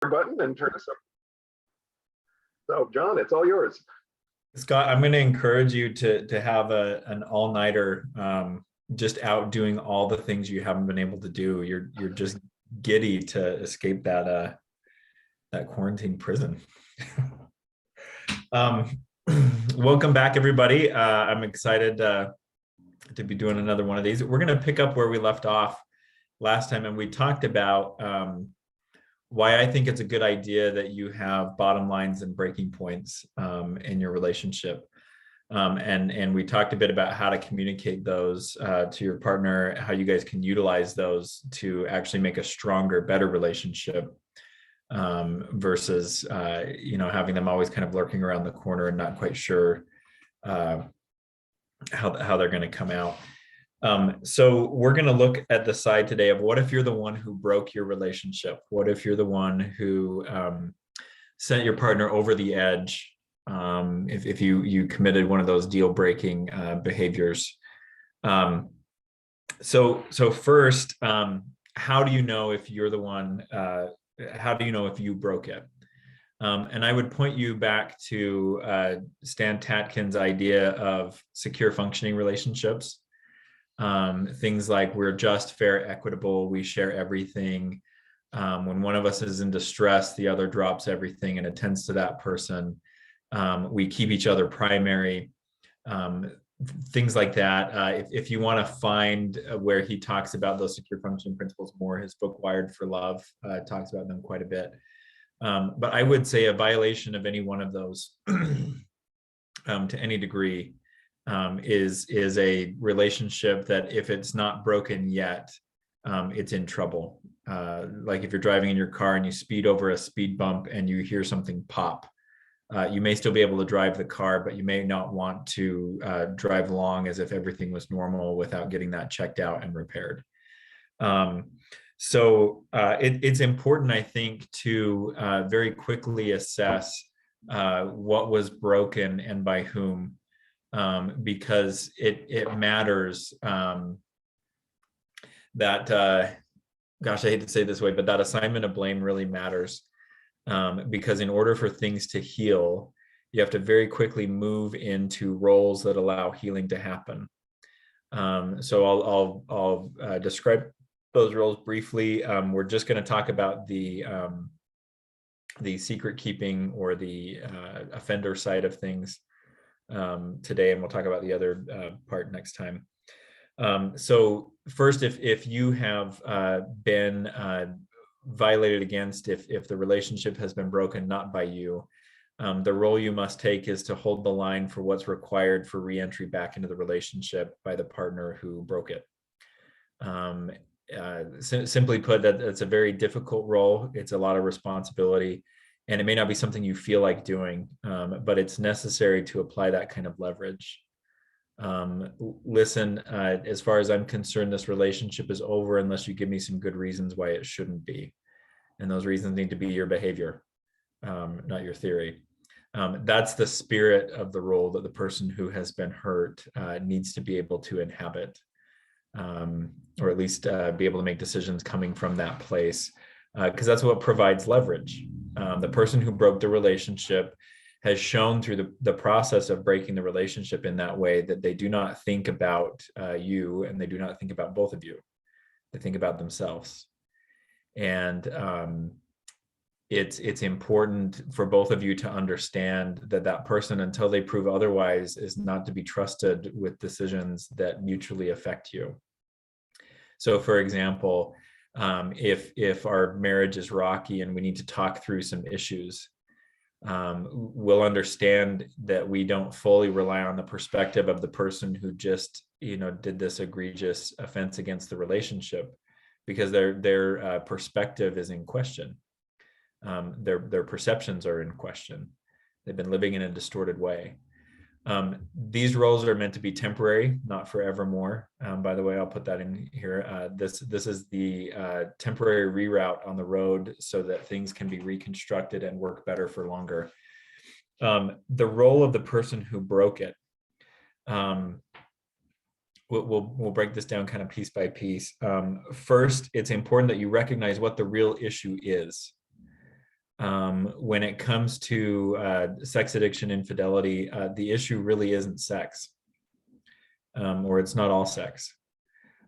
button and turn us up. So, Jon, it's all yours. Scott, I'm going to encourage you to have an all-nighter, just out doing all the things you haven't been able to do. You're just giddy to escape that quarantine prison. Welcome back, everybody. I'm excited to be doing another one of these. We're going to pick up where we left off last time, and we talked about why I think it's a good idea that you have bottom lines and breaking points in your relationship. And we talked a bit about how to communicate those to your partner, how you guys can utilize those to actually make a stronger, better relationship versus having them always kind of lurking around the corner and not quite sure how they're going to come out. So we're going to look at the side today of what if you're the one who broke your relationship? What if you're the one who sent your partner over the edge? If you committed one of those deal-breaking behaviors. So first, how do you know if you're the one? How do you know if you broke it? And I would point you back to Stan Tatkin's idea of secure functioning relationships. Things like we're just, fair, equitable, we share everything. When one of us is in distress, the other drops everything and attends to that person. We keep each other primary. Things like that. If you want to find where he talks about those secure functioning principles more, his book Wired for Love talks about them quite a bit. But I would say a violation of any one of those to any degree is a relationship that if it's not broken yet, it's in trouble. Like if you're driving in your car and you speed over a speed bump and you hear something pop, you may still be able to drive the car, but you may not want to drive along as if everything was normal without getting that checked out and repaired. So it's important, I think, to very quickly assess what was broken and by whom. Because it matters that, gosh, I hate to say it this way, but that assignment of blame really matters because in order for things to heal, you have to very quickly move into roles that allow healing to happen. So I'll describe those roles briefly. We're just going to talk about the secret keeping or the offender side of things today, and we'll talk about the other part next time. So first, if you have been violated against, if the relationship has been broken not by you, the role you must take is to hold the line for what's required for re-entry back into the relationship by the partner who broke it. Simply put, that's a very difficult role. It's a lot of responsibility. And it may not be something you feel like doing, but it's necessary to apply that kind of leverage. Listen, as far as I'm concerned, this relationship is over unless you give me some good reasons why it shouldn't be. And those reasons need to be your behavior, not your theory. That's the spirit of the role that the person who has been hurt needs to be able to inhabit, or at least be able to make decisions coming from that place, because that's what provides leverage. The person who broke the relationship has shown through the process of breaking the relationship in that way that they do not think about you, and they do not think about both of you. They think about themselves. And it's important for both of you to understand that person, until they prove otherwise, is not to be trusted with decisions that mutually affect you. So for example, if our marriage is rocky and we need to talk through some issues, we'll understand that we don't fully rely on the perspective of the person who just, did this egregious offense against the relationship, because their perspective is in question. Their perceptions are in question. They've been living in a distorted way. These roles are meant to be temporary, not forevermore. By the way, I'll put that in here. This is the temporary reroute on the road so that things can be reconstructed and work better for longer. The role of the person who broke it. We'll break this down kind of piece by piece. First, it's important that you recognize what the real issue is. When it comes to sex addiction, infidelity, the issue really isn't sex, or it's not all sex.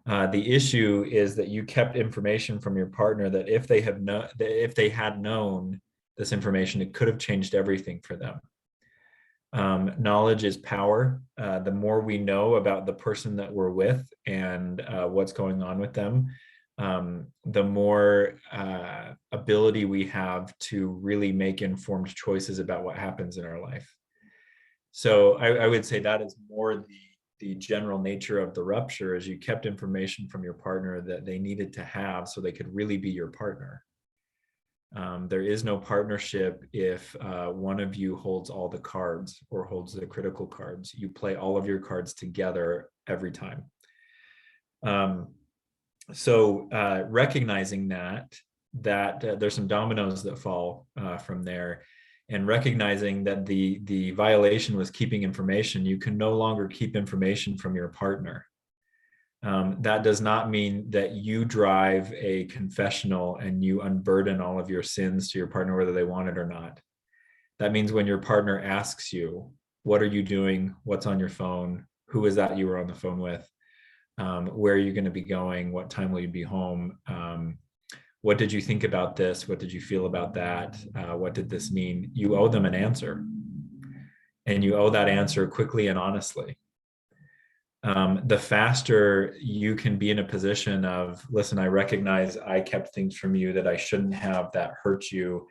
The issue is that you kept information from your partner that if they had known this information, it could have changed everything for them. Knowledge is power. The more we know about the person that we're with and what's going on with them, the more ability we have to really make informed choices about what happens in our life. So I would say that is more the general nature of the rupture, is you kept information from your partner that they needed to have so they could really be your partner. There is no partnership if one of you holds all the cards or holds the critical cards. You play all of your cards together every time. So recognizing that there's some dominoes that fall from there, and recognizing that the violation was keeping information. You can no longer keep information from your partner. That does not mean that you drive a confessional and you unburden all of your sins to your partner, whether they want it or not. That means when your partner asks you, what are you doing? What's on your phone? Who is that you were on the phone with? Where are you going to be going? What time will you be home? What did you think about this? What did you feel about that? What did this mean? You owe them an answer, and you owe that answer quickly and honestly. The faster you can be in a position of, listen, I recognize I kept things from you that I shouldn't have, that hurt you.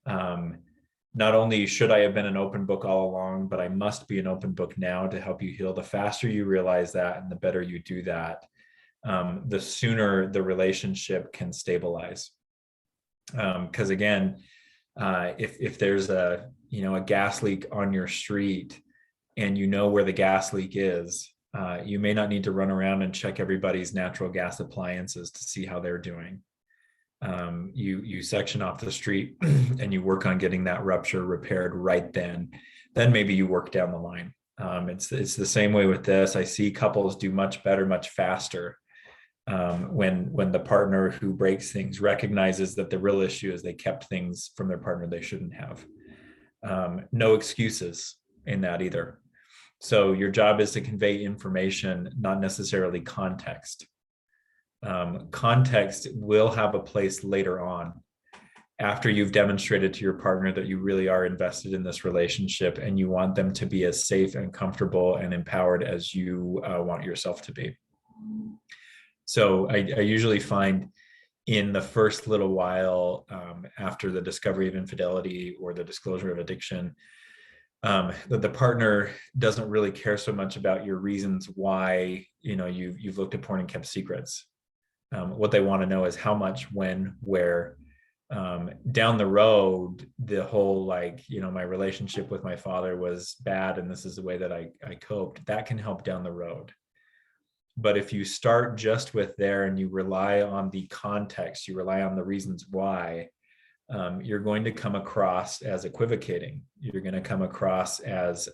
Not only should I have been an open book all along, but I must be an open book now to help you heal. The faster you realize that and the better you do that, the sooner the relationship can stabilize. Because again, if there's a gas leak on your street and you know where the gas leak is, you may not need to run around and check everybody's natural gas appliances to see how they're doing. You section off the street and you work on getting that rupture repaired right then. Then maybe you work down the line. It's the same way with this. I see couples do much better, much faster when the partner who breaks things recognizes that the real issue is they kept things from their partner they shouldn't have. No excuses in that either. So your job is to convey information, not necessarily context. Context will have a place later on, after you've demonstrated to your partner that you really are invested in this relationship and you want them to be as safe and comfortable and empowered as you want yourself to be. So I usually find in the first little while after the discovery of infidelity or the disclosure of addiction, that the partner doesn't really care so much about your reasons why you've looked at porn and kept secrets. What they want to know is how much, when, where. Down the road, the whole my relationship with my father was bad and this is the way that I coped. That can help down the road. But if you start just with there and you rely on the context, you rely on the reasons why, you're going to come across as equivocating. You're going to come across as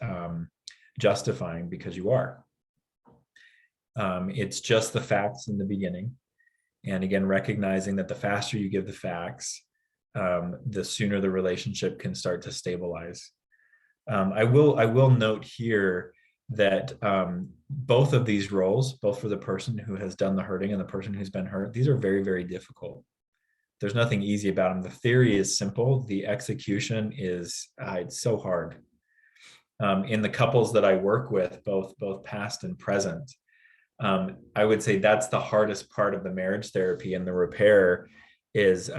justifying, because you are. It's just the facts in the beginning. And again, recognizing that the faster you give the facts, the sooner the relationship can start to stabilize. I will note here that both of these roles, both for the person who has done the hurting and the person who's been hurt, these are very, very difficult. There's nothing easy about them. The theory is simple. The execution is it's so hard. In the couples that I work with, both past and present, I would say that's the hardest part of the marriage therapy and the repair, is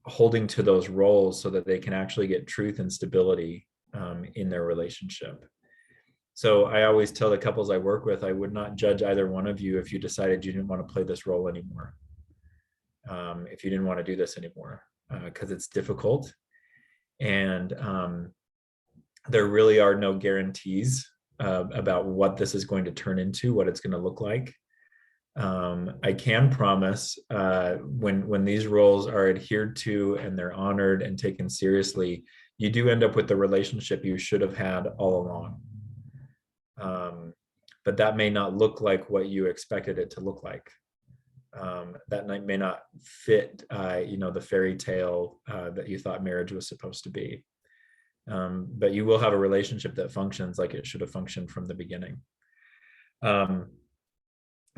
holding to those roles so that they can actually get truth and stability in their relationship. So I always tell the couples I work with, I would not judge either one of you if you decided you didn't want to play this role anymore. If you didn't want to do this anymore, because it's difficult. And there really are no guarantees about what this is going to turn into, what it's going to look like. I can promise when these roles are adhered to and they're honored and taken seriously, you do end up with the relationship you should have had all along. But that may not look like what you expected it to look like. that may not fit, the fairy tale that you thought marriage was supposed to be. But you will have a relationship that functions like it should have functioned from the beginning.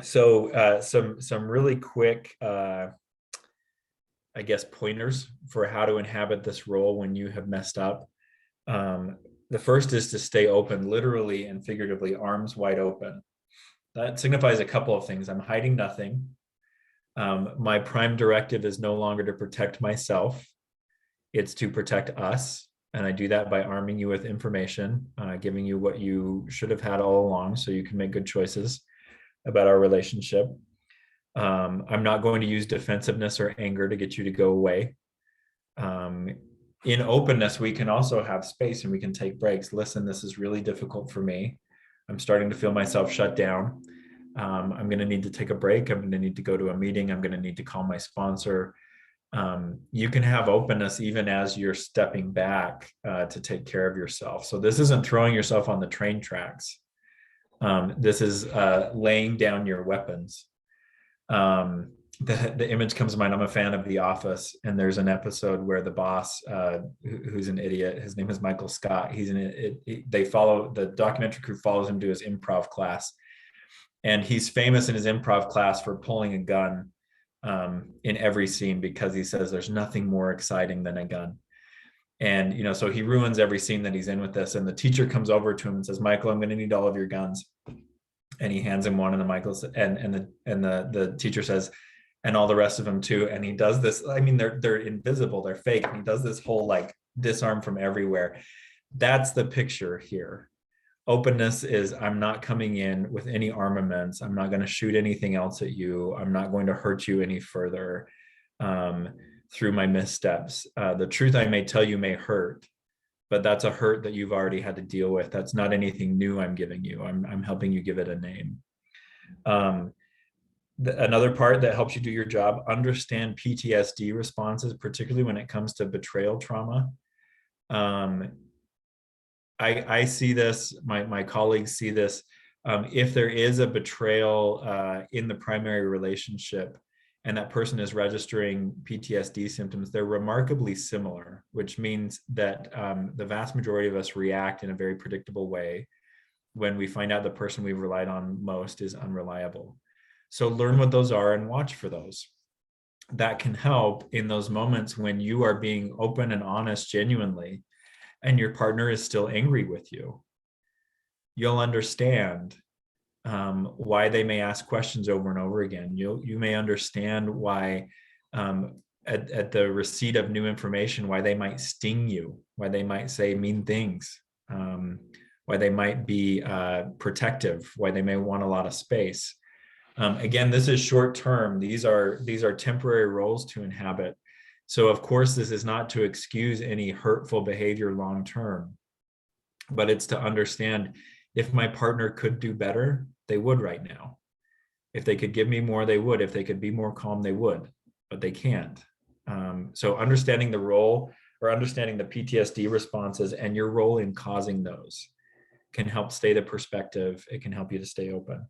So some really quick, I guess, pointers for how to inhabit this role when you have messed up. The first is to stay open, literally and figuratively, arms wide open. That signifies a couple of things. I'm hiding nothing. My prime directive is no longer to protect myself. It's to protect us. And I do that by arming you with information, giving you what you should have had all along so you can make good choices about our relationship. I'm not going to use defensiveness or anger to get you to go away. In openness, we can also have space and we can take breaks. Listen, this is really difficult for me. I'm starting to feel myself shut down. I'm going to need to take a break. I'm going to need to go to a meeting. I'm going to need to call my sponsor. You can have openness even as you're stepping back to take care of yourself. So this isn't throwing yourself on the train tracks. This is laying down your weapons. The image comes to mind. I'm a fan of The Office, and there's an episode where the boss, who's an idiot, his name is Michael Scott. The documentary crew follows him to his improv class, and he's famous in his improv class for pulling a gun in every scene because he says there's nothing more exciting than a gun. And so he ruins every scene that he's in with this. And the teacher comes over to him and says, "Michael, I'm going to need all of your guns." And he hands him one, and the teacher says, "And all the rest of them too." And he does this. I mean, they're invisible, they're fake. And he does this whole like disarm from everywhere. That's the picture here. Openness is, I'm not coming in with any armaments. I'm not going to shoot anything else at you. I'm not going to hurt you any further through my missteps. The truth I may tell you may hurt, but that's a hurt that you've already had to deal with. That's not anything new I'm giving you. I'm helping you give it a name. Another part that helps you do your job, understand PTSD responses, particularly when it comes to betrayal trauma. I see this, my colleagues see this. If there is a betrayal in the primary relationship and that person is registering PTSD symptoms, they're remarkably similar, which means that the vast majority of us react in a very predictable way when we find out the person we've relied on most is unreliable. So learn what those are and watch for those. That can help in those moments when you are being open and honest genuinely, and your partner is still angry with you. You'll understand why they may ask questions over and over again. You may understand why at the receipt of new information, why they might sting you, why they might say mean things, why they might be protective, why they may want a lot of space. Again, this is short term. These are temporary roles to inhabit. So of course, this is not to excuse any hurtful behavior long term, but it's to understand if my partner could do better, they would right now. If they could give me more, they would. If they could be more calm, they would, but they can't. So understanding the role or understanding the PTSD responses and your role in causing those can help stay the perspective. It can help you to stay open.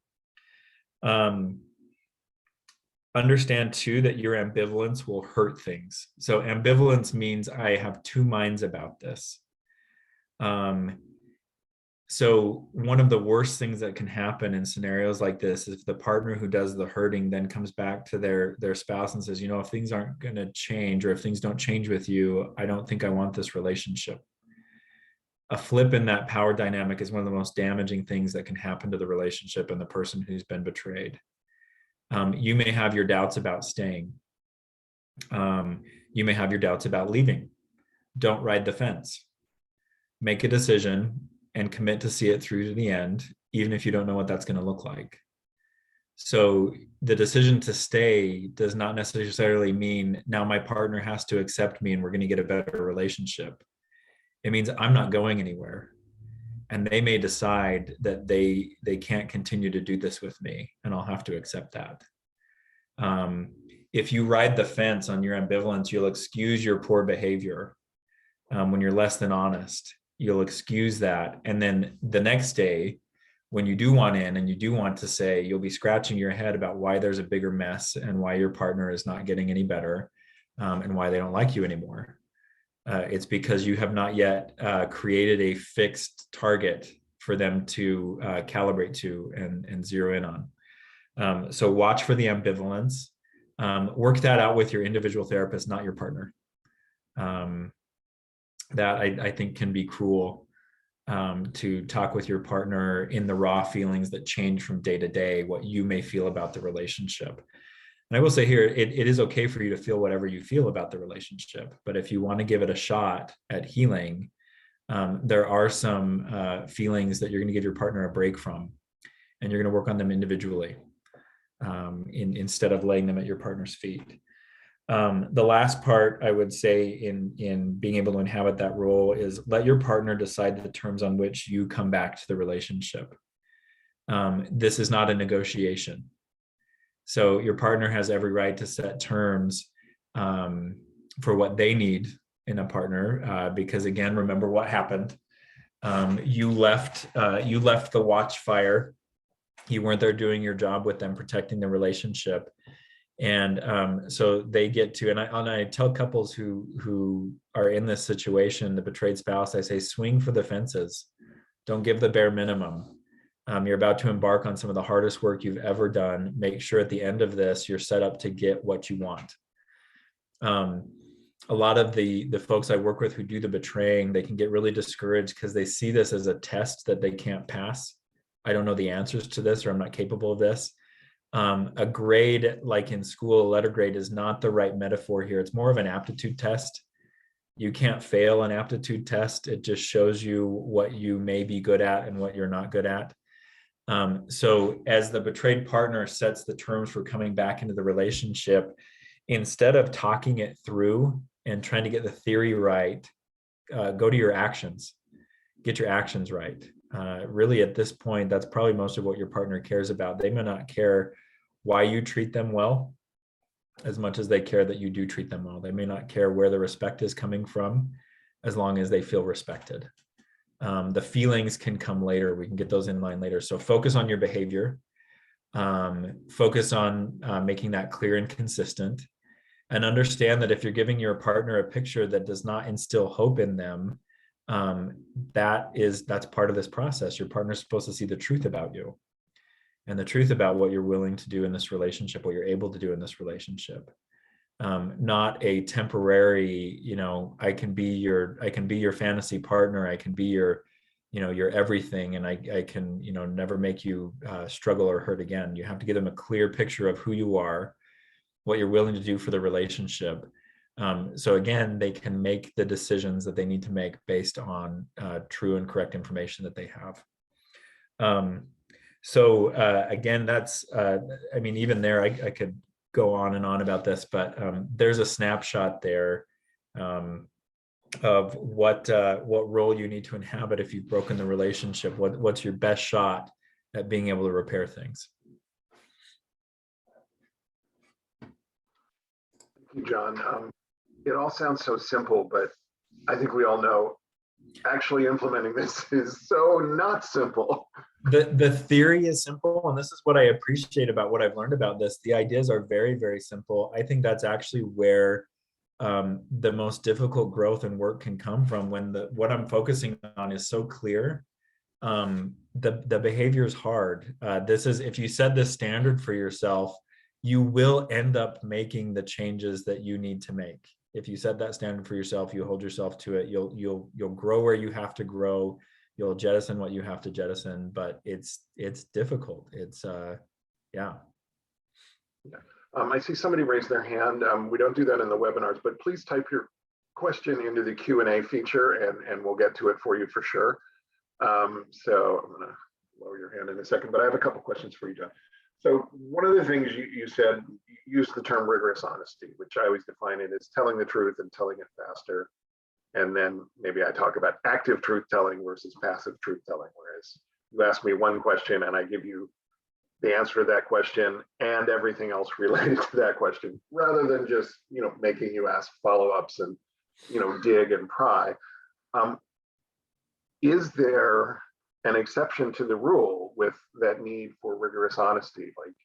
Understand too that your ambivalence will hurt things. So ambivalence means I have two minds about this. So one of the worst things that can happen in scenarios like this is if the partner who does the hurting then comes back to their spouse and says, if things aren't going to change, or if things don't change with you, I don't think I want this relationship. A flip in that power dynamic is one of the most damaging things that can happen to the relationship and the person who's been betrayed. You may have your doubts about staying. You may have your doubts about leaving. Don't ride the fence. Make a decision and commit to see it through to the end, even if you don't know what that's going to look like. So the decision to stay does not necessarily mean now my partner has to accept me and we're going to get a better relationship. It means I'm not going anywhere. And they may decide that they can't continue to do this with me, and I'll have to accept that. If you ride the fence on your ambivalence, you'll excuse your poor behavior. When you're less than honest, you'll excuse that. And then the next day, when you do want in and you do want to say, you'll be scratching your head about why there's a bigger mess and why your partner is not getting any better, and why they don't like you anymore. It's because you have not yet created a fixed target for them to calibrate to and zero in on. So watch for the ambivalence. Work that out with your individual therapist, not your partner. That I think can be cruel, to talk with your partner in the raw feelings that change from day to day, what you may feel about the relationship. And I will say here, it is okay for you to feel whatever you feel about the relationship, but if you want to give it a shot at healing, there are some feelings that you're going to give your partner a break from, and you're going to work on them individually, instead of laying them at your partner's feet. The last part I would say in being able to inhabit that role is let your partner decide the terms on which you come back to the relationship. This is not a negotiation. So your partner has every right to set terms for what they need in a partner, because again, remember what happened. You left the watch fire. You weren't there doing your job with them, protecting the relationship. And so they get to, and I tell couples who are in this situation, the betrayed spouse, I say, swing for the fences. Don't give the bare minimum. You're about to embark on some of the hardest work you've ever done. Make sure at the end of this, you're set up to get what you want. A lot of the folks I work with who do the betraying, they can get really discouraged because they see this as a test that they can't pass. I don't know the answers to this, or I'm not capable of this. A grade like in school, a letter grade is not the right metaphor here. It's more of an aptitude test. You can't fail an aptitude test. It just shows you what you may be good at and what you're not good at. So as the betrayed partner sets the terms for coming back into the relationship, instead of talking it through and trying to get the theory right, go to your actions. Get your actions right. Really, at this point, that's probably most of what your partner cares about. They may not care why you treat them well as much as they care that you do treat them well. They may not care where the respect is coming from, as long as they feel respected. The feelings can come later. We can get those in line later. So focus on your behavior. Focus on making that clear and consistent. And understand that if you're giving your partner a picture that does not instill hope in them, that's part of this process. Your partner's supposed to see the truth about you, and the truth about what you're willing to do in this relationship, what you're able to do in this relationship. Not a temporary, I can be your fantasy partner, I can be your everything, and I can never make you struggle or hurt again. You have to give them a clear picture of who you are, what you're willing to do for the relationship. So again, they can make the decisions that they need to make based on true and correct information that they have. So again, that's, even there, I could go on and on about this, but there's a snapshot there of what role you need to inhabit if you've broken the relationship. What's your best shot at being able to repair things? Thank you, Jon. It all sounds so simple, but I think we all know actually implementing this is so not simple. The theory is simple, and this is what I appreciate about what I've learned about this. The ideas are very, very simple. I think that's actually where the most difficult growth and work can come from, when what I'm focusing on is so clear. The behavior is hard. If you set this standard for yourself, you will end up making the changes that you need to make. If you set that standard for yourself, you hold yourself to it, you'll grow where you have to grow, you'll jettison what you have to jettison, but it's difficult. It's yeah. I see somebody raise their hand. We don't do that in the webinars, but please type your question into the Q&A feature and we'll get to it for you for sure. So I'm gonna lower your hand in a second, but I have a couple questions for you, Jon. So one of the things you said, you used the term rigorous honesty, which I always define it as telling the truth and telling it faster. And then maybe I talk about active truth telling versus passive truth telling, whereas you ask me one question and I give you the answer to that question and everything else related to that question, rather than just making you ask follow-ups and dig and pry. Is there an exception to the rule with that need for rigorous honesty. Like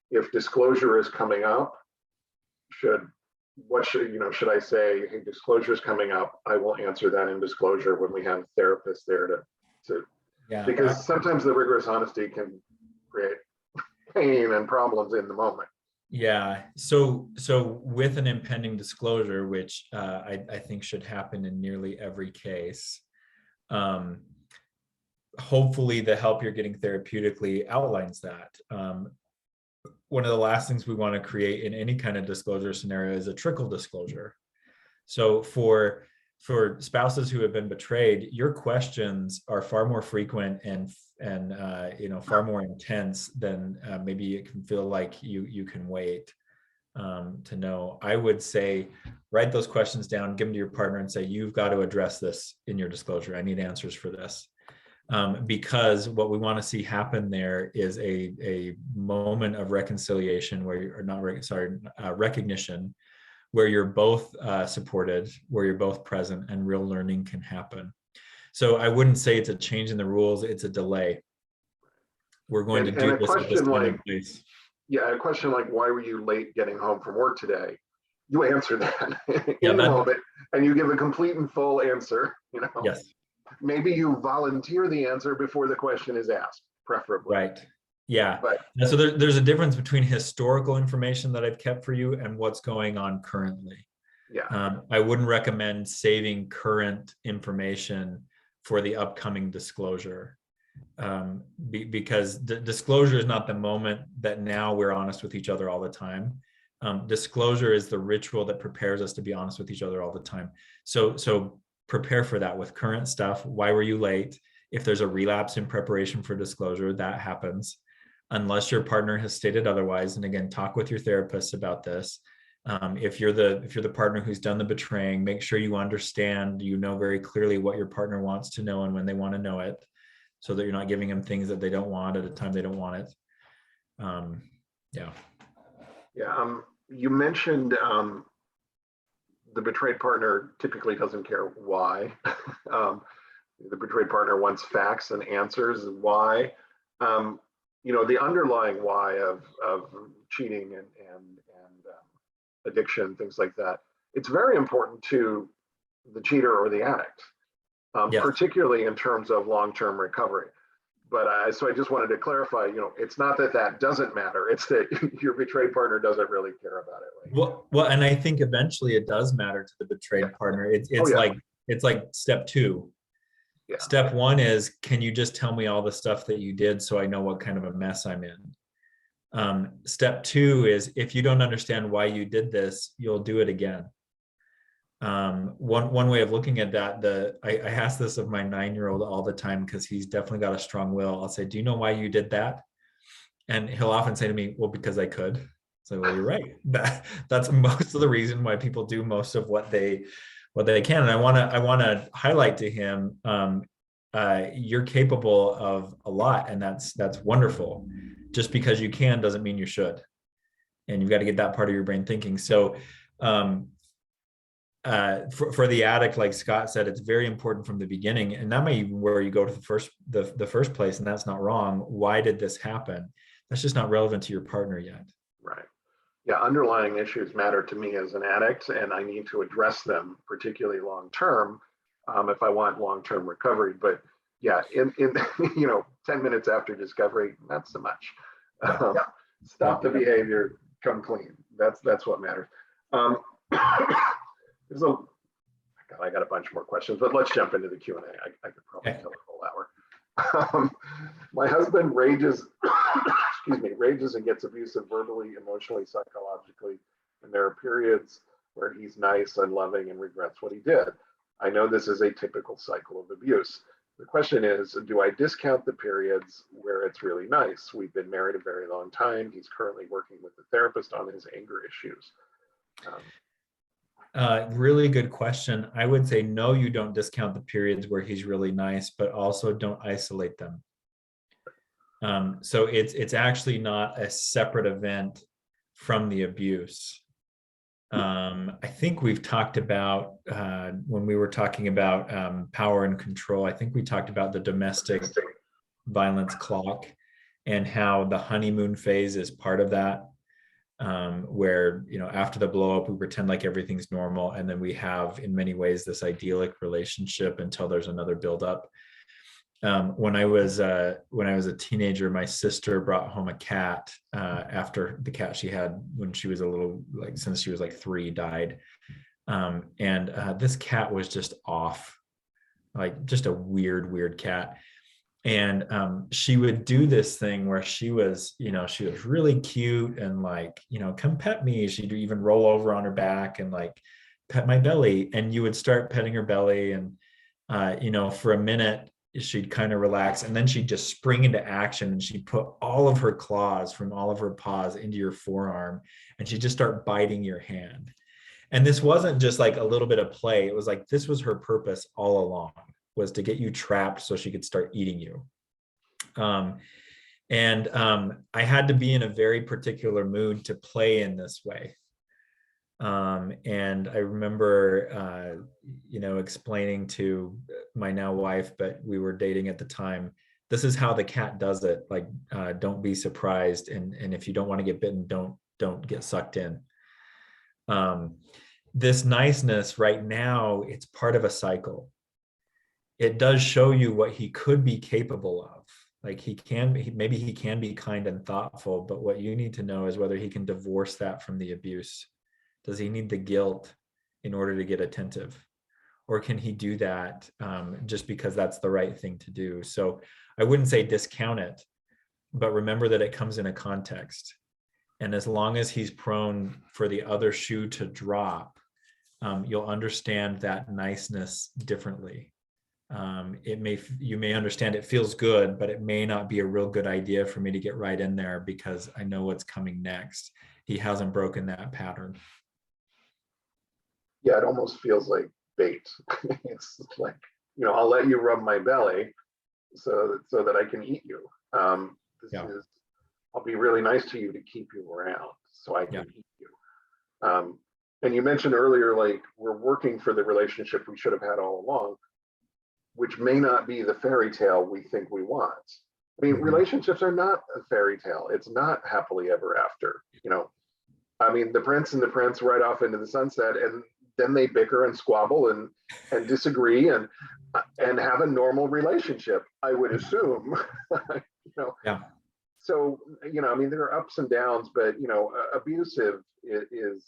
if disclosure is coming up, should I say, hey, disclosure is coming up, I will answer that in disclosure when we have therapists there to Yeah. because sometimes the rigorous honesty can create pain and problems in the moment. Yeah. So with an impending disclosure, which I think should happen in nearly every case, hopefully the help you're getting therapeutically outlines that. One of the last things we want to create in any kind of disclosure scenario is a trickle disclosure. So for spouses who have been betrayed, your questions are far more frequent and far more intense than maybe it can feel like you can wait to know. I would say write those questions down, give them to your partner and say, you've got to address this in your disclosure. I need answers for this. Because what we want to see happen there is a moment of reconciliation recognition, where you're both supported, where you're both present, and real learning can happen. So I wouldn't say it's a change in the rules, it's a delay. We're going to do this at this time and place. Yeah, a question like, why were you late getting home from work today? You answer that in the moment, and you give a complete and full answer. Yes. Maybe you volunteer the answer before the question is asked, preferably. Right. Yeah. But so there's a difference between historical information that I've kept for you and what's going on currently. Yeah. I wouldn't recommend saving current information for the upcoming disclosure, because disclosure is not the moment that now we're honest with each other all the time. Disclosure is the ritual that prepares us to be honest with each other all the time. So prepare for that with current stuff. Why were you late? If there's a relapse in preparation for disclosure, that happens. Unless your partner has stated otherwise, and again, talk with your therapist about this. If you're the partner who's done the betraying, make sure you understand, very clearly what your partner wants to know and when they want to know it, so that you're not giving them things that they don't want at a time they don't want it. You mentioned the betrayed partner typically doesn't care why. The betrayed partner wants facts and answers why. The underlying why of cheating and addiction, things like that, it's very important to the cheater or the addict, Yes. particularly in terms of long-term recovery. But so I just wanted to clarify, it's not that doesn't matter. It's that your betrayed partner doesn't really care about it. Well, and I think eventually it does matter to the betrayed partner. It's like step two. Yeah. Step one is, can you just tell me all the stuff that you did so I know what kind of a mess I'm in? Step two is, if you don't understand why you did this, you'll do it again. One way of looking at that, I ask this of my 9-year-old all the time, because he's definitely got a strong will. I'll say, do you know why you did that? And he'll often say to me, well, because I could. So, well, you're right. That's most of the reason why people do most of what they can. And I want to highlight to him, you're capable of a lot, and that's wonderful. Just because you can doesn't mean you should. And you've got to get that part of your brain thinking. So for the addict, like Scott said, it's very important from the beginning, and that may even where you go to the first place, and that's not wrong. Why did this happen? That's just not relevant to your partner yet. Right. Yeah, underlying issues matter to me as an addict, and I need to address them, particularly long term, if I want long-term recovery. But yeah, in 10 minutes after discovery, not so much. Stop the behavior, come clean. That's what matters. I got a bunch more questions, but let's jump into the Q&A. I could probably tell a whole hour. My husband rages, rages and gets abusive verbally, emotionally, psychologically, and there are periods where he's nice and loving and regrets what he did. I know this is a typical cycle of abuse. The question is, do I discount the periods where it's really nice? We've been married a very long time. He's currently working with a therapist on his anger issues. Really good question. I would say no, you don't discount the periods where he's really nice, but also don't isolate them. So it's actually not a separate event from the abuse. I think we've talked about, when we were talking about power and control, I think we talked about the domestic violence clock, and how the honeymoon phase is part of that, where, you know, after the blow up, we pretend like everything's normal, and then we have, in many ways, this idyllic relationship until there's another buildup. When I was a teenager, my sister brought home a cat after the cat she had when she was a little, like, since she was like 3, died. And this cat was just off, like just a weird cat. And she would do this thing where she was really cute and, like, you know, come pet me. She'd even roll over on her back and, like, pet my belly. And you would start petting her belly, and you know, for a minute she'd kind of relax, and then she'd just spring into action, and she'd put all of her claws from all of her paws into your forearm, and she'd just start biting your hand. And this wasn't just like a little bit of play. It was like, this was her purpose all along, was to get you trapped so she could start eating you. I had to be in a very particular mood to play in this way. And I remember, you know, explaining to my now wife, but we were dating at the time, this is how the cat does it. Like, don't be surprised. And if you don't want to get bitten, don't get sucked in. This niceness right now, it's part of a cycle. It does show you what he could be capable of. Like, maybe he can be kind and thoughtful, but what you need to know is whether he can divorce that from the abuse. Does he need the guilt in order to get attentive? Or can he do that just because that's the right thing to do? So I wouldn't say discount it, but remember that it comes in a context. And as long as he's prone for the other shoe to drop, you'll understand that niceness differently. You may understand it feels good, but it may not be a real good idea for me to get right in there because I know what's coming next. He hasn't broken that pattern. Yeah, it almost feels like bait. It's like, you know, I'll let you rub my belly so that I can eat you. I'll be really nice to you to keep you around so I can eat you. And you mentioned earlier, like, we're working for the relationship we should have had all along, which may not be the fairy tale we think we want. I mean, relationships are not a fairy tale. It's not happily ever after, you know. I mean, the prince and the prince ride off into the sunset, and then they bicker and squabble and disagree and have a normal relationship, I would assume. You know. Yeah. So, you know, I mean, there are ups and downs, but, you know, abusive is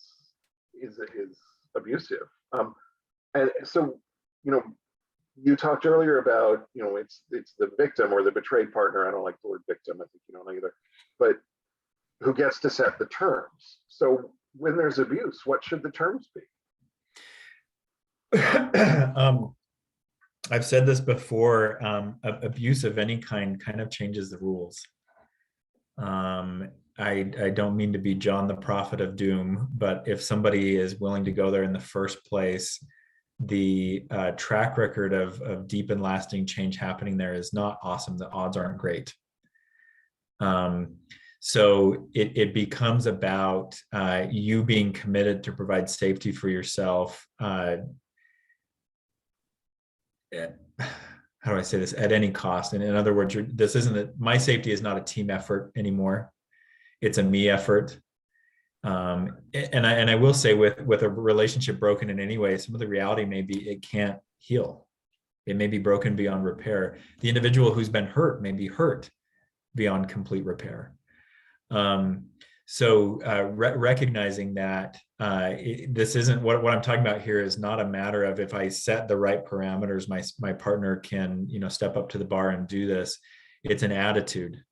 abusive. And so, you know, you talked earlier about, you know, it's the victim or the betrayed partner. I don't like the word victim. I think you don't either, but who gets to set the terms. So when there's abuse, what should the terms be? I've said this before, abuse of any kind of changes the rules. I don't mean to be John the prophet of doom, but if somebody is willing to go there in the first place, the track record of deep and lasting change happening there is not awesome. The odds aren't great. So it becomes about you being committed to provide safety for yourself. How do I say this? At any cost. And in other words, my safety is not a team effort anymore. It's a me effort. And I will say, with a relationship broken in any way, some of the reality may be it can't heal. It may be broken beyond repair. The individual who's been hurt may be hurt beyond complete repair. Recognizing that this isn't what I'm talking about here is not a matter of, if I set the right parameters, my partner can, you know, step up to the bar and do this. It's an attitude.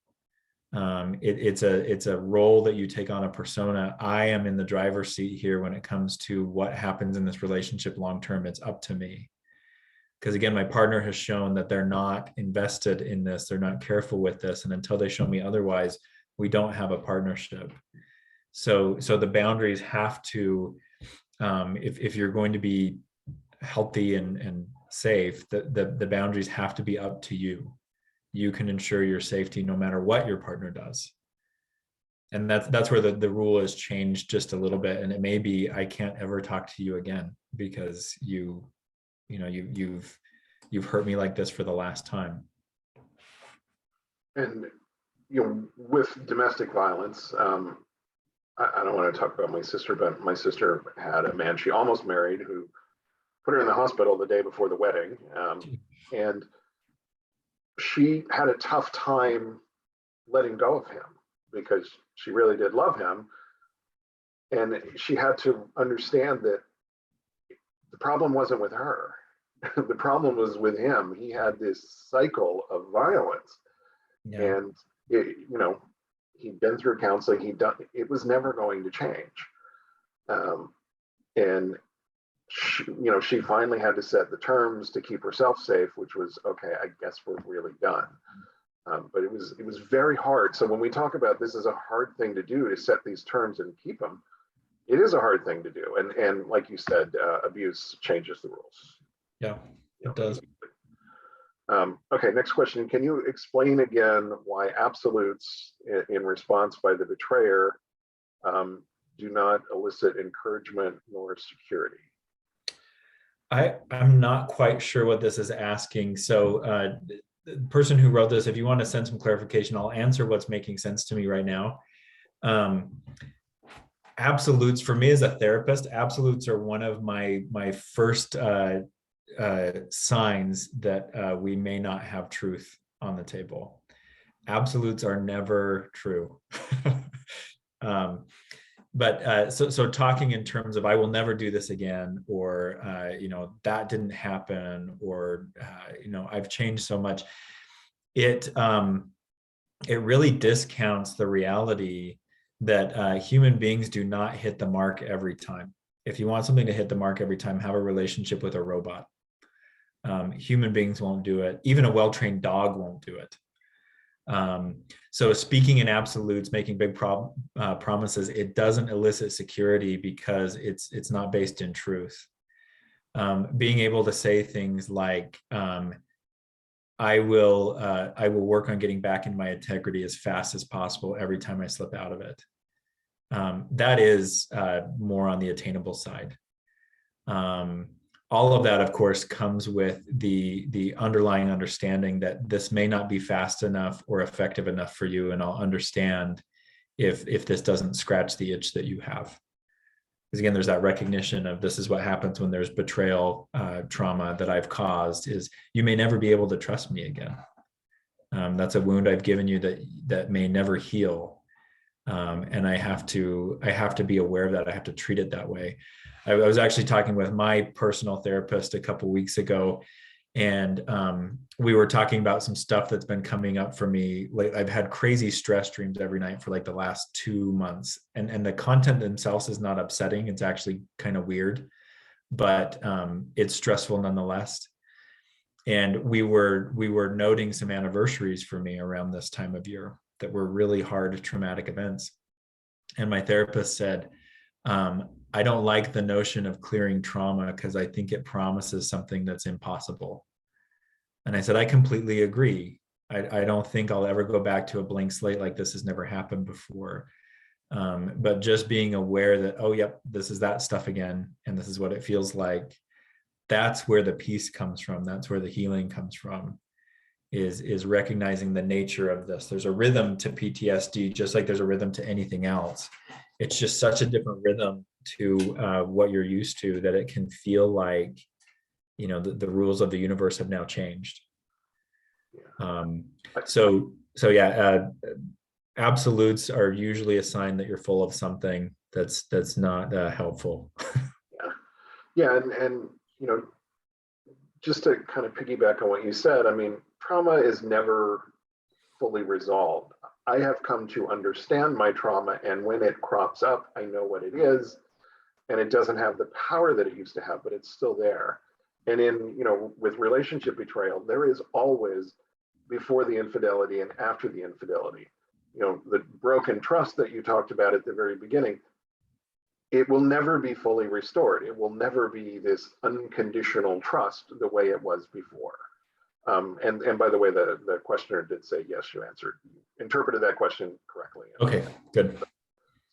It's a role that you take on, a persona. I am in the driver's seat here when it comes to what happens in this relationship long term. It's up to me. Because again, my partner has shown that they're not invested in this. They're not careful with this. And until they show me otherwise, we don't have a partnership. So the boundaries have to, if you're going to be healthy and safe, the boundaries have to be up to you. You can ensure your safety no matter what your partner does. And that's where the rule is changed just a little bit. And it may be, I can't ever talk to you again because you've hurt me like this for the last time. And with domestic violence, I don't want to talk about my sister, but my sister had a man she almost married who put her in the hospital the day before the wedding. And she had a tough time letting go of him because she really did love him. And she had to understand that the problem wasn't with her. The problem was with him. He had this cycle of violence. Yeah. And, he'd been through counseling. It was never going to change. And she finally had to set the terms to keep herself safe, which was, okay, I guess we're really done. But it was very hard. So when we talk about this is a hard thing to do, to set these terms and keep them, it is a hard thing to do. And like you said, abuse changes the rules. Yeah, it does. Okay, next question. Can you explain again why absolutes in response by the betrayer do not elicit encouragement nor security? I'm not quite sure what this is asking. So the person who wrote this, if you want to send some clarification, I'll answer what's making sense to me right now. Absolutes, for me as a therapist, absolutes are one of my first signs that we may not have truth on the table. Absolutes are never true. But so talking in terms of I will never do this again, or that didn't happen, or I've changed so much, it really discounts the reality that human beings do not hit the mark every time. If you want something to hit the mark every time, have a relationship with a robot. Human beings won't do it. Even a well-trained dog won't do it. So speaking in absolutes, making big promises, it doesn't elicit security because it's not based in truth. Being able to say things like, I will work on getting back in my integrity as fast as possible every time I slip out of it. That is more on the attainable side. All of that, of course, comes with the underlying understanding that this may not be fast enough or effective enough for you, and I'll understand if this doesn't scratch the itch that you have. Because again, there's that recognition of this is what happens when there's betrayal trauma that I've caused, is you may never be able to trust me again. That's a wound I've given you that may never heal. And I have to be aware of that. I have to treat it that way. I was actually talking with my personal therapist a couple of weeks ago, and we were talking about some stuff that's been coming up for me. Like, I've had crazy stress dreams every night for like the last 2 months, and the content themselves is not upsetting. It's actually kind of weird, but it's stressful nonetheless. And we were noting some anniversaries for me around this time of year that were really hard traumatic events. And my therapist said, I don't like the notion of clearing trauma because I think it promises something that's impossible. And I said, I completely agree. I don't think I'll ever go back to a blank slate like this has never happened before. But just being aware that, oh, yep, this is that stuff again, and this is what it feels like. That's where the peace comes from. That's where the healing comes from, is recognizing the nature of this. There's a rhythm to PTSD, just like there's a rhythm to anything else. It's just such a different rhythm to what you're used to that it can feel like, the rules of the universe have now changed. So yeah, absolutes are usually a sign that you're full of something that's not helpful. Yeah, and just to kind of piggyback on what you said, I mean, trauma is never fully resolved. I have come to understand my trauma, and when it crops up, I know what it is, and it doesn't have the power that it used to have, but it's still there. And with relationship betrayal, there is always before the infidelity and after the infidelity. The broken trust that you talked about at the very beginning, it will never be fully restored. It will never be this unconditional trust the way it was before. And by the way, the questioner did say, yes, you interpreted that question correctly. Okay, good.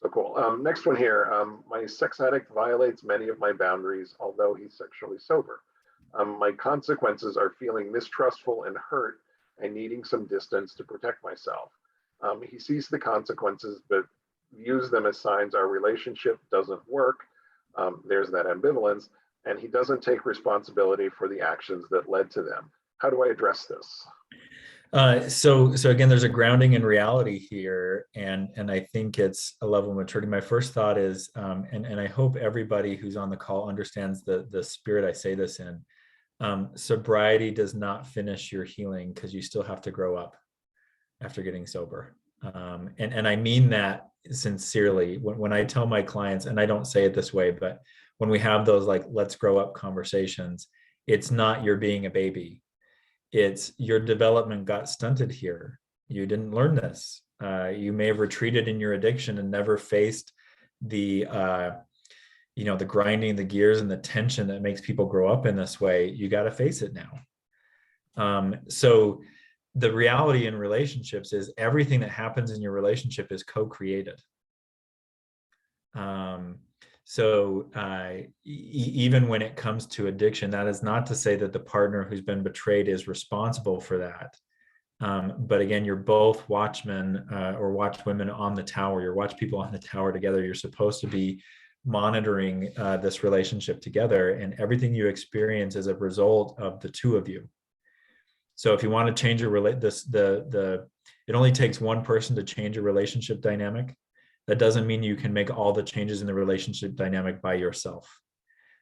So cool. Next one here. My sex addict violates many of my boundaries, although he's sexually sober. My consequences are feeling mistrustful and hurt and needing some distance to protect myself. He sees the consequences, but views them as signs our relationship doesn't work. There's that ambivalence, and he doesn't take responsibility for the actions that led to them. How do I address this? So again, there's a grounding in reality here, and I think it's a level of maturity. My first thought is, and I hope everybody who's on the call understands the spirit I say this in. Sobriety does not finish your healing, because you still have to grow up after getting sober. And I mean that sincerely. When I tell my clients, and I don't say it this way, but when we have those like let's grow up conversations, it's not you're being a baby. It's your development got stunted here. You didn't learn this. You may have retreated in your addiction and never faced the the grinding, the gears, and the tension that makes people grow up in this way. You got to face it now. So the reality in relationships is everything that happens in your relationship is co-created. Even when it comes to addiction, that is not to say that the partner who's been betrayed is responsible for that. But again, you're both watchmen or watchwomen on the tower. You're watch people on the tower together. You're supposed to be monitoring this relationship together, and everything you experience is a result of the two of you. So if you want to change it only takes one person to change a relationship dynamic. That doesn't mean you can make all the changes in the relationship dynamic by yourself.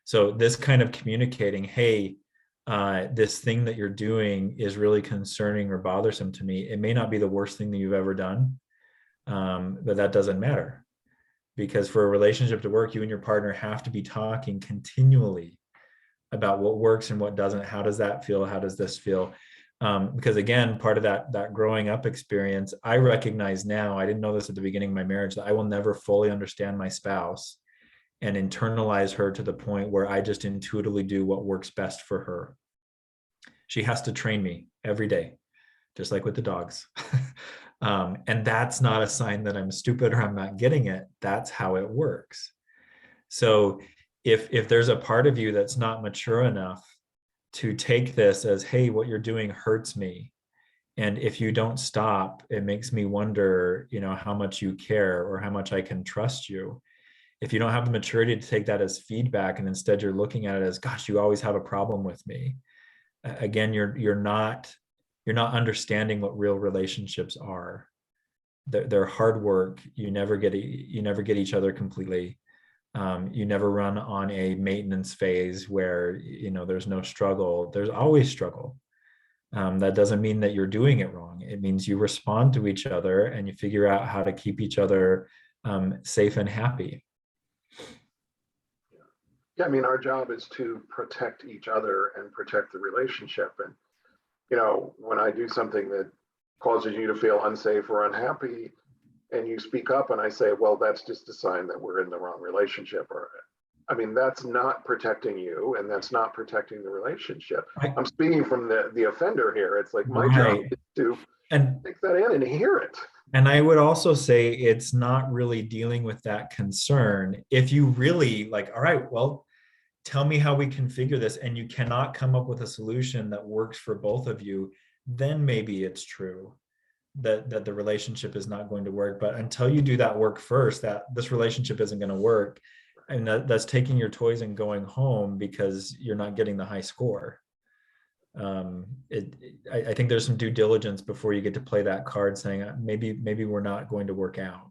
So this kind of communicating, hey, this thing that you're doing is really concerning or bothersome to me. It may not be the worst thing that you've ever done, but that doesn't matter. Because for a relationship to work, you and your partner have to be talking continually about what works and what doesn't. How does that feel? How does this feel? Because again, part of that growing up experience, I recognize now, I didn't know this at the beginning of my marriage, that I will never fully understand my spouse and internalize her to the point where I just intuitively do what works best for her. She has to train me every day, just like with the dogs. And that's not a sign that I'm stupid or I'm not getting it. That's how it works. So if there's a part of you that's not mature enough to take this as, hey, what you're doing hurts me, and if you don't stop, it makes me wonder, how much you care or how much I can trust you. If you don't have the maturity to take that as feedback, and instead you're looking at it as, gosh, you always have a problem with me, again, you're not understanding what real relationships are. They're hard work. You never get each other completely. You never run on a maintenance phase where there's no struggle. There's always struggle. That doesn't mean that you're doing it wrong. It means you respond to each other and you figure out how to keep each other safe and happy. Yeah, I mean, our job is to protect each other and protect the relationship. And when I do something that causes you to feel unsafe or unhappy, and you speak up and I say, well, that's just a sign that we're in the wrong relationship. Or, I mean, that's not protecting you, and that's not protecting the relationship. I'm speaking from the offender here. It's like my job is to take that in and hear it. And I would also say it's not really dealing with that concern. If you really like, all right, well, tell me how we configure this, and you cannot come up with a solution that works for both of you, then maybe it's true that the relationship is not going to work. But until you do that work first, that this relationship isn't going to work. And that's taking your toys and going home because you're not getting the high score. I think there's some due diligence before you get to play that card, saying maybe we're not going to work out.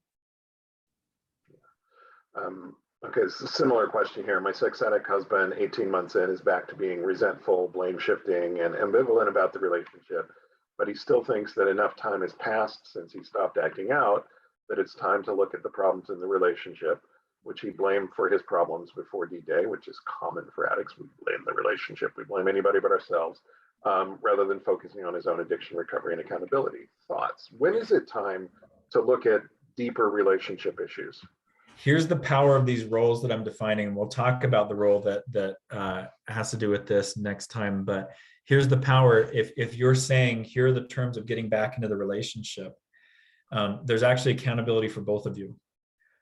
Okay, it's a similar question here. My sex addict husband, 18 months in, is back to being resentful, blame shifting, and ambivalent about the relationship. But he still thinks that enough time has passed since he stopped acting out, that it's time to look at the problems in the relationship, which he blamed for his problems before D-Day, which is common for addicts. We blame the relationship. We blame anybody but ourselves, rather than focusing on his own addiction recovery and accountability. Thoughts? When is it time to look at deeper relationship issues? Here's the power of these roles that I'm defining. We'll talk about the role that has to do with this next time, but here's the power. If you're saying, here are the terms of getting back into the relationship, there's actually accountability for both of you.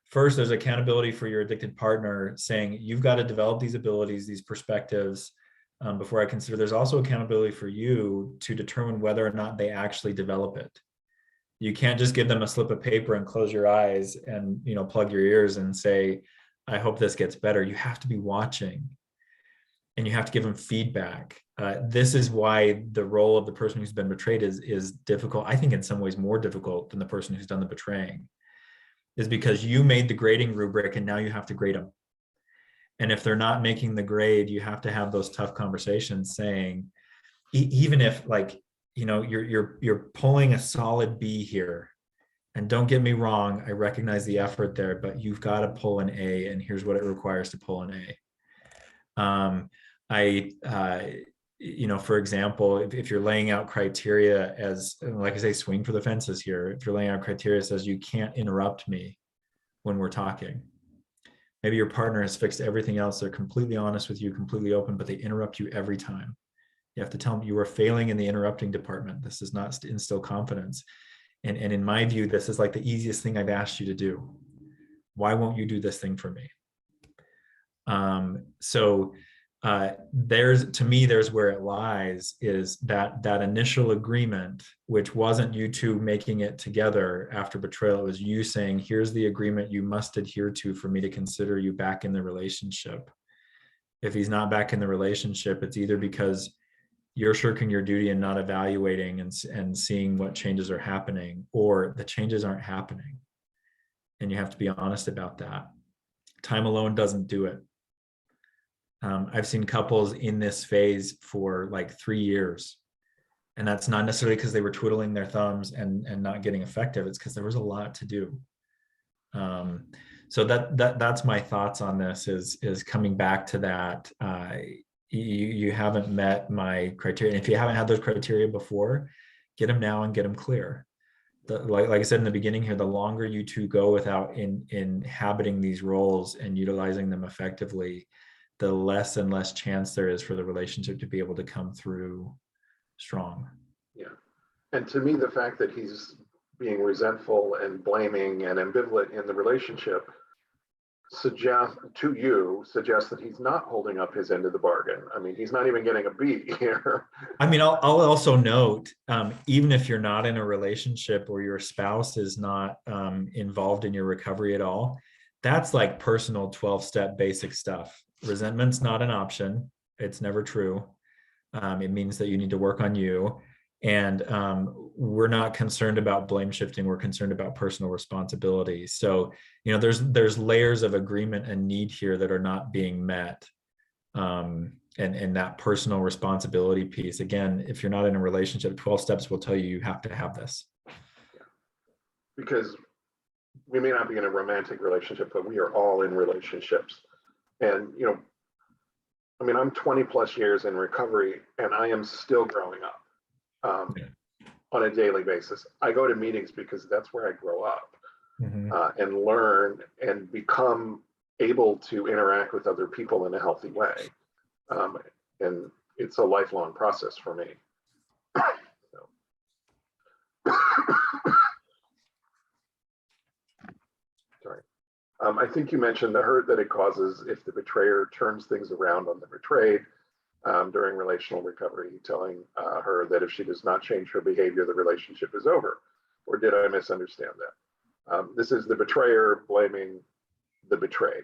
First, there's accountability for your addicted partner, saying you've got to develop these abilities, these perspectives, before I consider there's also accountability for you to determine whether or not they actually develop it. You can't just give them a slip of paper and close your eyes and, you know, plug your ears and say, I hope this gets better. You have to be watching and you have to give them feedback. This is why the role of the person who's been betrayed is difficult. I think in some ways more difficult than the person who's done the betraying, is because you made the grading rubric and now you have to grade them. And if they're not making the grade, you have to have those tough conversations saying, even if, like, you know, you're pulling a solid B here, and don't get me wrong, I recognize the effort there, but you've got to pull an A, and here's what it requires to pull an A. You know, for example, if you're laying out criteria as, like I say, swing for the fences here. If you're laying out criteria that says you can't interrupt me when we're talking. Maybe your partner has fixed everything else. They're completely honest with you, completely open, but they interrupt you every time. You have to tell them you are failing in the interrupting department. This does not instill confidence. And in my view, this is like the easiest thing I've asked you to do. Why won't you do this thing for me? To me, there's where it lies, is that initial agreement, which wasn't you two making it together after betrayal. It was you saying, here's the agreement you must adhere to for me to consider you back in the relationship. If he's not back in the relationship, it's either because you're shirking your duty and not evaluating and seeing what changes are happening, or the changes aren't happening. And you have to be honest about that. Time alone doesn't do it. I've seen couples in this phase for like 3 years. And that's not necessarily because they were twiddling their thumbs and not getting effective. It's because there was a lot to do. So that's my thoughts on this, is coming back to that. You haven't met my criteria. And if you haven't had those criteria before, get them now and get them clear. Like I said in the beginning here, the longer you two go without inhabiting these roles and utilizing them effectively, the less and less chance there is for the relationship to be able to come through strong. Yeah. And to me, the fact that he's being resentful and blaming and ambivalent in the relationship suggests that he's not holding up his end of the bargain. I mean, he's not even getting a B here. I mean, I'll also note, even if you're not in a relationship or your spouse is not involved in your recovery at all, that's like personal 12-step basic stuff. Resentment's not an option. It's never true. It means that you need to work on you. And we're not concerned about blame shifting. We're concerned about personal responsibility. So, you know, there's layers of agreement and need here that are not being met. And that personal responsibility piece, again, if you're not in a relationship, 12 steps will tell you have to have this. Yeah. Because we may not be in a romantic relationship, but we are all in relationships. And, you know, I mean, I'm 20 plus years in recovery and I am still growing up on a daily basis. I go to meetings because that's where I grow up and learn and become able to interact with other people in a healthy way. And it's a lifelong process for me. Sorry. I think you mentioned the hurt that it causes if the betrayer turns things around on the betrayed during relational recovery, telling her that if she does not change her behavior, the relationship is over. Or did I misunderstand that? This is the betrayer blaming the betrayed.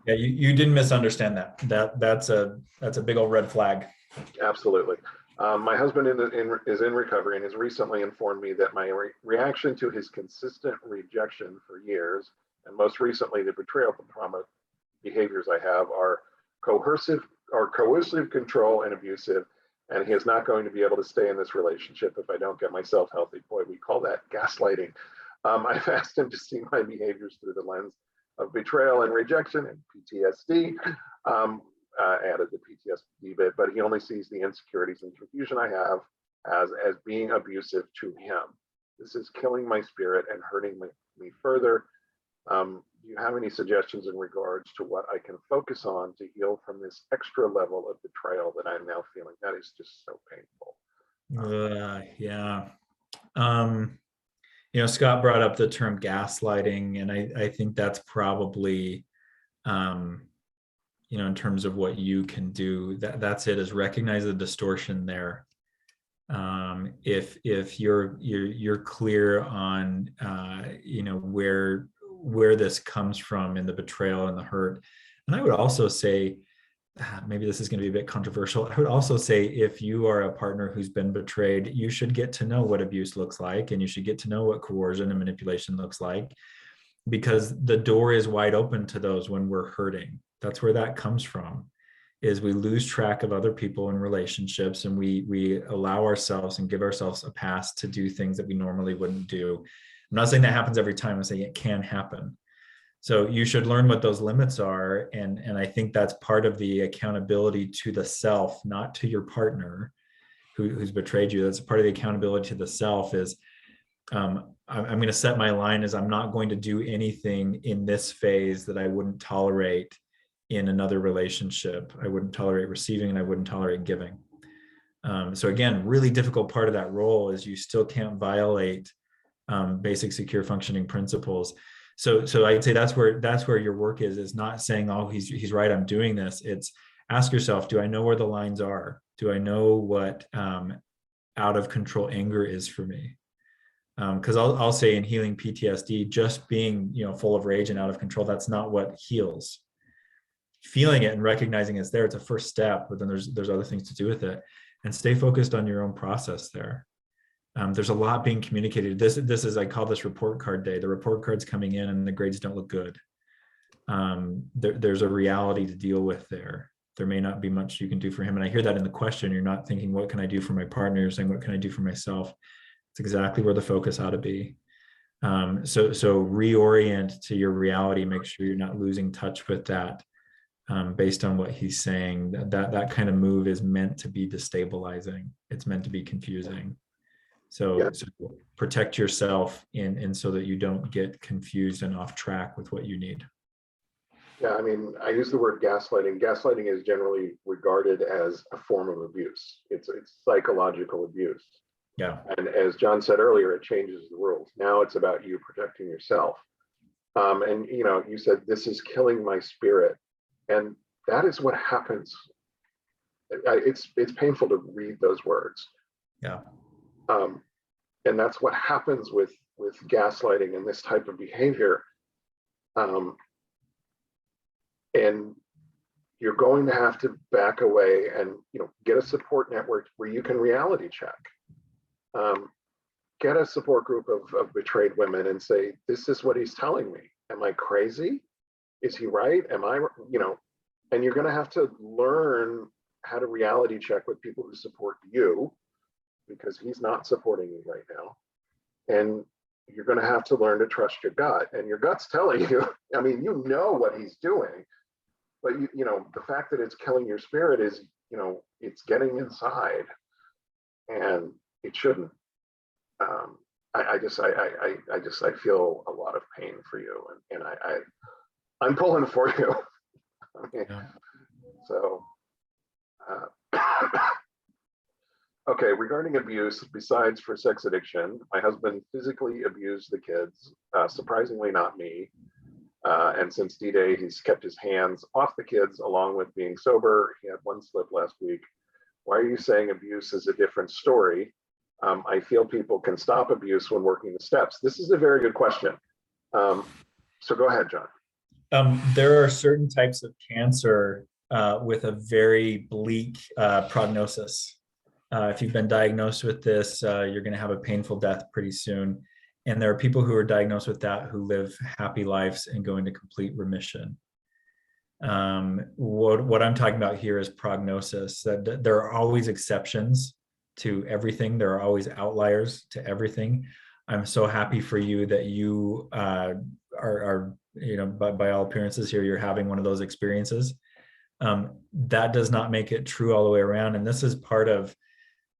Yeah, you didn't misunderstand that. That's a big old red flag. Absolutely. My husband is in recovery and has recently informed me that my reaction to his consistent rejection for years, and most recently the betrayal trauma behaviors I have, are coercive control and abusive, and he is not going to be able to stay in this relationship if I don't get myself healthy. Boy, we call that gaslighting. I've asked him to see my behaviors through the lens of betrayal and rejection and PTSD. Added the PTSD bit, but he only sees the insecurities and confusion I have as being abusive to him. This is killing my spirit and hurting me further. Do you have any suggestions in regards to what I can focus on to heal from this extra level of betrayal that I'm now feeling? That is just so painful. Yeah. You know, Scott brought up the term gaslighting, and I think that's probably, in terms of what you can do. That's it, is recognize the distortion there. If you're clear on where this comes from in the betrayal and the hurt. And I would also say, maybe this is going to be a bit controversial, I would also say, if you are a partner who's been betrayed, you should get to know what abuse looks like, and you should get to know what coercion and manipulation looks like, because the door is wide open to those when we're hurting. That's where that comes from, is we lose track of other people in relationships, and we allow ourselves and give ourselves a pass to do things that we normally wouldn't do. I'm not saying that happens every time, I'm saying it can happen. So you should learn what those limits are. And I think that's part of the accountability to the self, not to your partner who's betrayed you. That's part of the accountability to the self, is I'm going to set my line as I'm not going to do anything in this phase that I wouldn't tolerate in another relationship. I wouldn't tolerate receiving, and I wouldn't tolerate giving. So again, really difficult part of that role is you still can't violate basic secure functioning principles. So I'd say that's where your work is not saying, oh, he's right, I'm doing this. It's ask yourself, do I know where the lines are? Do I know what out of control anger is for me? Because I'll say, in healing PTSD, just being full of rage and out of control, that's not what heals. Feeling it and recognizing it's there, it's a first step, but then there's other things to do with it. And stay focused on your own process there. There's a lot being communicated. This is, I call this report card day. The report card's coming in and the grades don't look good. There's a reality to deal with there. There may not be much you can do for him. And I hear that in the question. You're not thinking, what can I do for my partner? You're saying, what can I do for myself? It's exactly where the focus ought to be. So reorient to your reality. Make sure you're not losing touch with that. Based on what he's saying, that kind of move is meant to be destabilizing. It's meant to be confusing. So protect yourself and so that you don't get confused and off track with what you need. Yeah, I mean, I use the word gaslighting. Gaslighting is generally regarded as a form of abuse. It's psychological abuse. Yeah. And as Jon said earlier, it changes the rules. Now it's about you protecting yourself. And you said, this is killing my spirit. And that is what happens. It's painful to read those words. Yeah. And that's what happens with gaslighting and this type of behavior. And you're going to have to back away and get a support network where you can reality check. Get a support group of betrayed women and say, this is what he's telling me. Am I crazy? Is he right? Am I, and you're going to have to learn how to reality check with people who support you, because he's not supporting you right now. And you're going to have to learn to trust your gut, and your gut's telling you, I mean, what he's doing, but the fact that it's killing your spirit is, it's getting inside, and it shouldn't. I feel a lot of pain for you, and I'm pulling for you. So, okay, regarding abuse, besides for sex addiction, my husband physically abused the kids, surprisingly not me. And since D-Day, he's kept his hands off the kids along with being sober. He had one slip last week. Why are you saying abuse is a different story? I feel people can stop abuse when working the steps. This is a very good question. So go ahead, Jon. There are certain types of cancer with a very bleak prognosis. If you've been diagnosed with this, you're going to have a painful death pretty soon. And there are people who are diagnosed with that who live happy lives and go into complete remission. What I'm talking about here is prognosis. That there are always exceptions to everything. There are always outliers to everything. I'm so happy for you that you are by all appearances here, you're having one of those experiences. That does not make it true all the way around. And this is part of,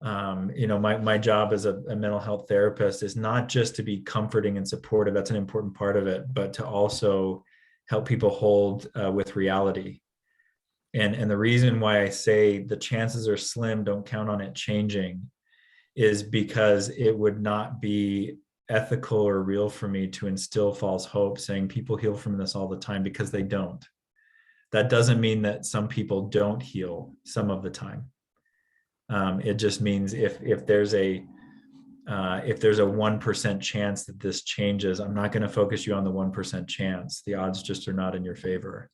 my job as a mental health therapist is not just to be comforting and supportive. That's an important part of it, but to also help people hold with reality. And the reason why I say the chances are slim, don't count on it changing, is because it would not be ethical or real for me to instill false hope saying people heal from this all the time, because they don't. That doesn't mean that some people don't heal some of the time. It just means if there's a 1% chance that this changes, I'm not going to focus you on the 1% chance. The odds just are not in your favor.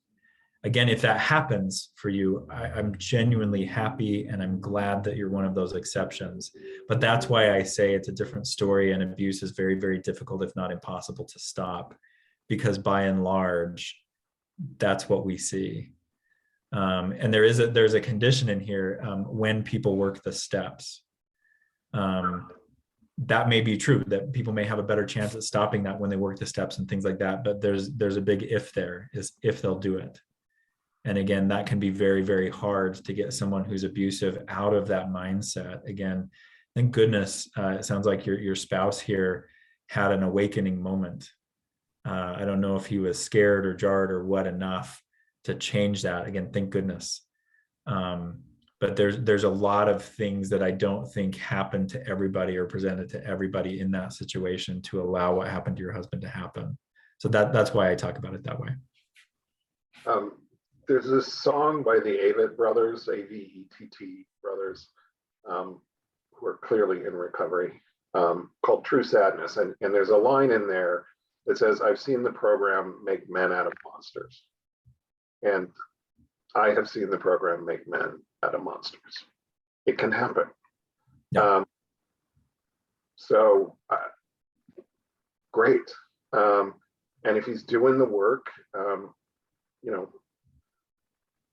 Again, if that happens for you, I'm genuinely happy and I'm glad that you're one of those exceptions. But that's why I say it's a different story, and abuse is very, very difficult, if not impossible, to stop, because by and large, that's what we see. And there's a condition in here when people work the steps. That may be true, that people may have a better chance at stopping that when they work the steps and things like that. But there's a big if there, is if they'll do it. And again, that can be very, very hard to get someone who's abusive out of that mindset. Again, thank goodness, it sounds like your spouse here had an awakening moment. I don't know if he was scared or jarred or what enough to change that. Again, thank goodness. But there's a lot of things that I don't think happen to everybody or presented to everybody in that situation to allow what happened to your husband to happen. So that's why I talk about it that way. There's this song by the Avett brothers, A-V-E-T-T brothers, who are clearly in recovery, called True Sadness. And there's a line in there that says, I've seen the program make men out of monsters. And I have seen the program make men out of monsters. It can happen. Yeah. Great. And if he's doing the work,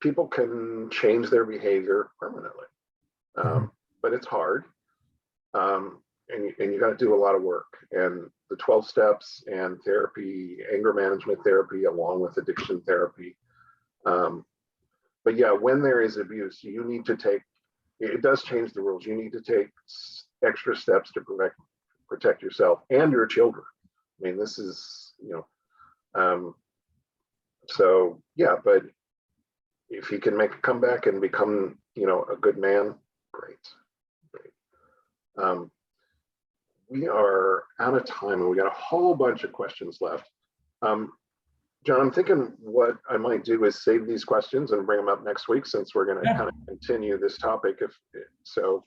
people can change their behavior permanently, but it's hard. And you got to do a lot of work. And the 12 steps and therapy, anger management therapy, along with addiction therapy. But yeah, when there is abuse, you need to it does change the rules. You need to take extra steps to protect yourself and your children. I mean, this is, so yeah, but if he can make a comeback and become, a good man, great. We are out of time and we got a whole bunch of questions left. John, I'm thinking what I might do is save these questions and bring them up next week, since we're going to kind of continue this topic. So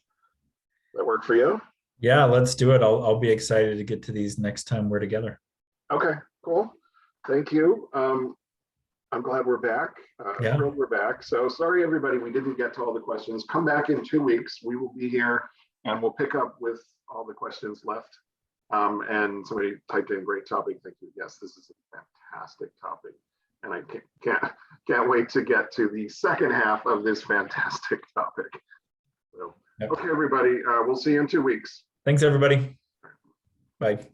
that work for you? Yeah, let's do it. I'll be excited to get to these next time we're together. Okay, cool. Thank you. I'm glad we're back. Thrilled we're back. So sorry, everybody, we didn't get to all the questions. Come back in 2 weeks. We will be here and we'll pick up with all the questions left. And somebody typed in great topic. Thank you. Yes, this is a fantastic topic. And I can't wait to get to the second half of this fantastic topic. So, okay, everybody, we'll see you in 2 weeks. Thanks, everybody. Bye.